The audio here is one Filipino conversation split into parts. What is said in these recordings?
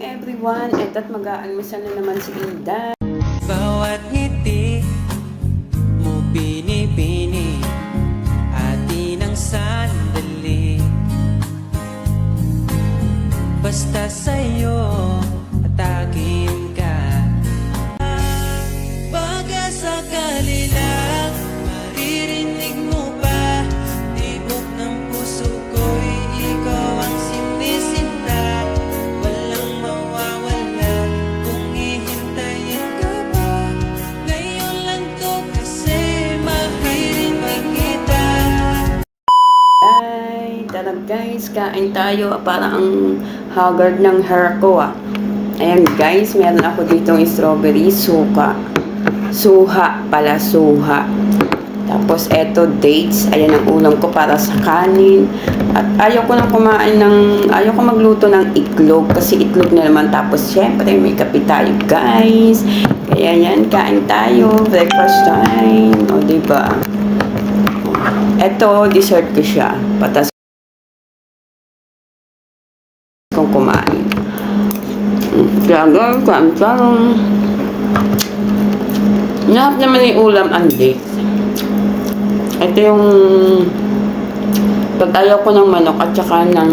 everyone. Eto't mag-aalmusal na naman si Inday. Bawat ngiti mo pinipini, hati ng sandali. Basta sa'yo atakin ka. Baka sakali lang maririnig mo pa, tibok ng puso ko'y ikaw ang sinisinta. Walang mawawala kung hihintayin ka pa. Ngayon lang to kasi maririnig kita. Ay, tara guys, kain tayo. Parang ang haggard ng hair ko Ayan guys, meron ako ditong strawberry, suha pala, suha. Tapos eto dates, ayan ang ulam ko para sa kanin. At ayaw ko magluto ng itlog kasi itlog na naman. Tapos syempre may kape tayo guys. Kaya yan, kain tayo, breakfast time. O diba? Eto, dessert ko siya. Patas kung kumain. Kaya guys, kain tayo. Lahat naman yung ulam ang dates. Ito yung pag ayaw ko ng manok at saka ng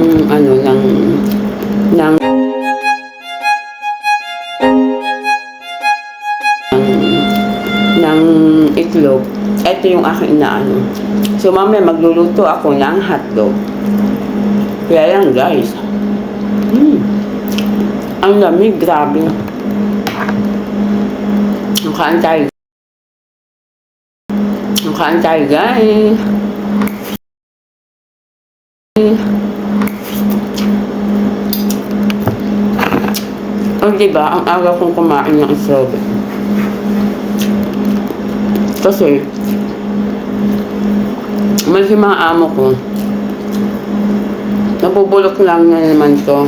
itlog. Ito yung aking inaano. So mamaya magluluto ako ng hotdog. Kaya yan guys. Ang lamig, grabe. Kain tayo. Kain tayo guys. O diba, ang aga kong kumain ng strawberry. Kasi may mga amo ko, nabubulok lang na naman to.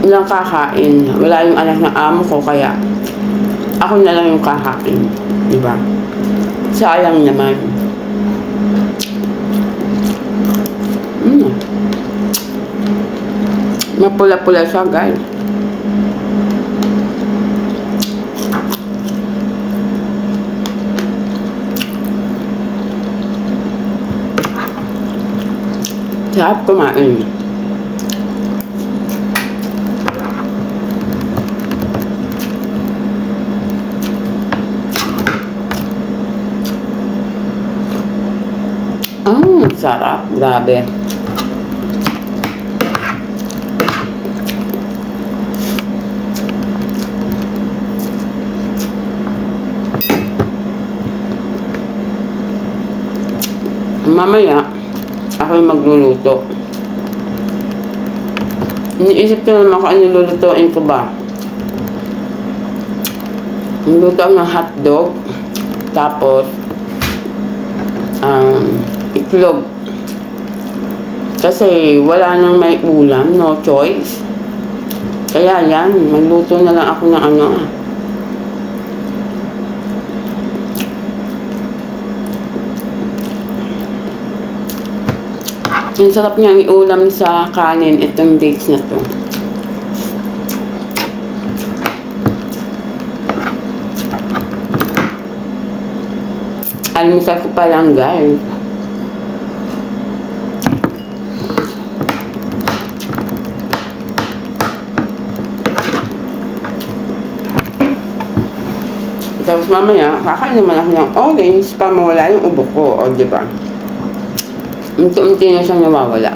Walang kakain. Wala yung anak ng amo ko, kaya ako na lang yung kakain. Diba? Sayang naman. Mapula-pula siya, guys. Sarap kumain. Sarap. Grabe. Mamaya, ako yung magluluto. Iniisip ko naman kung ano lulutuin ko ba. Luto ako ng hotdog. Tapos, itlog. Kasi wala nang may ulam, no choice. Kaya yan, magluto na lang ako ng Ang sarap niyang iulam sa kanin itong dates na to. Almusal ko pa lang guys. Tapos mamaya, kakain naman ako ng orange para mawala yung ubo ko, o diba? Unti-unti na siyang nawawala.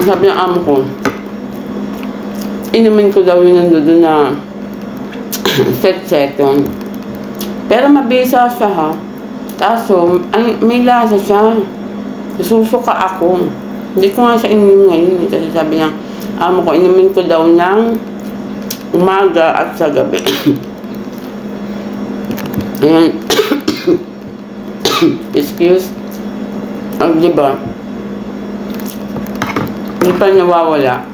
Sabi ng amo ko, inumin ko daw yung nandoon na set-setong. Pero mabisa siya ha. Kaso, may lasa siya. Susuka ako. Hindi ko nga siya inumin ngayon. Kasi sabi niya, amo ko, inumin ko daw ng umaga at sa gabi. Ayan. Excuse. Diba? Hindi pa nawawala.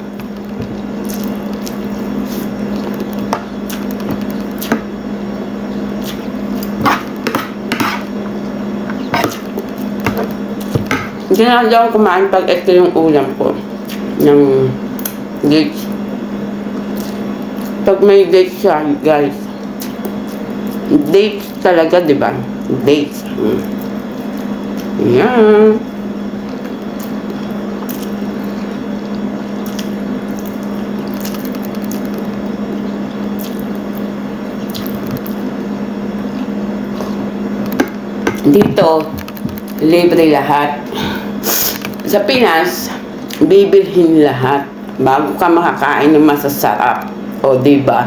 Hindi na ako kumain pag ito yung ulam ko. Ng dates. Pag may dates siya, guys. Dates talaga, di ba? Dates. Yan. Dito, libre lahat. Sa Pinas, bibilhin lahat bago ka makakain ng masasarap. O, diba?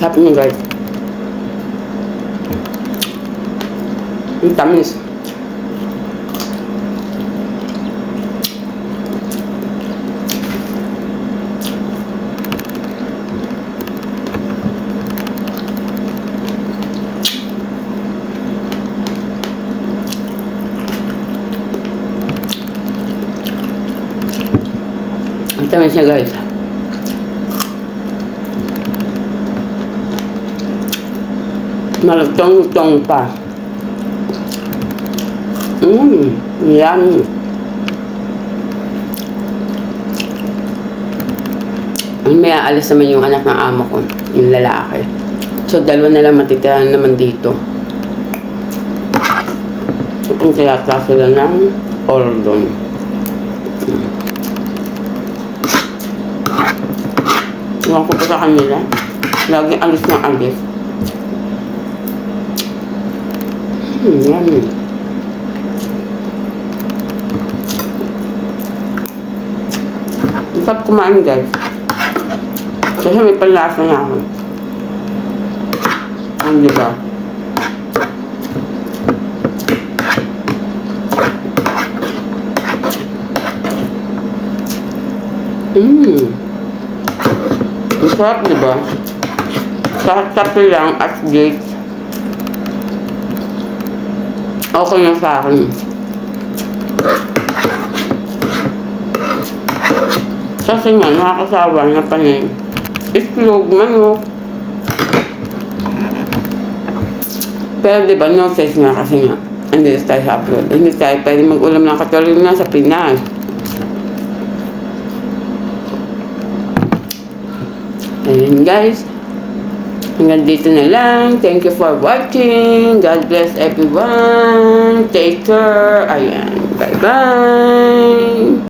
Sarap niyo, guys. Yung tamis. Ang tamis niya, guys. Malutong-tong pa. Yummy. May aalis naman yung anak ng amo ko, yung lalaki. So, dalawa na lang matitira naman dito. Kung kaya sila ng Ordon. Iwan ko pa sa kanila. Lagi alis ng alis. Yummy. Masarap kumain, guys. Kasi may panlasa na ako. Ang diba? Masarap, diba? Sarap-sarap lang at dates. Okay na sa akin. Kasi nga, nakakasawa na panin. Itlog, manok. Pero diba, no sense nga kasi nga. Hindi tayo sa abroad. Hindi tayo pwede mag-ulam ng Katolina sa Pinas. Ayan, guys. Hanggang dito na lang. Thank you for watching. God bless everyone. Take care. Ayan. Bye-bye.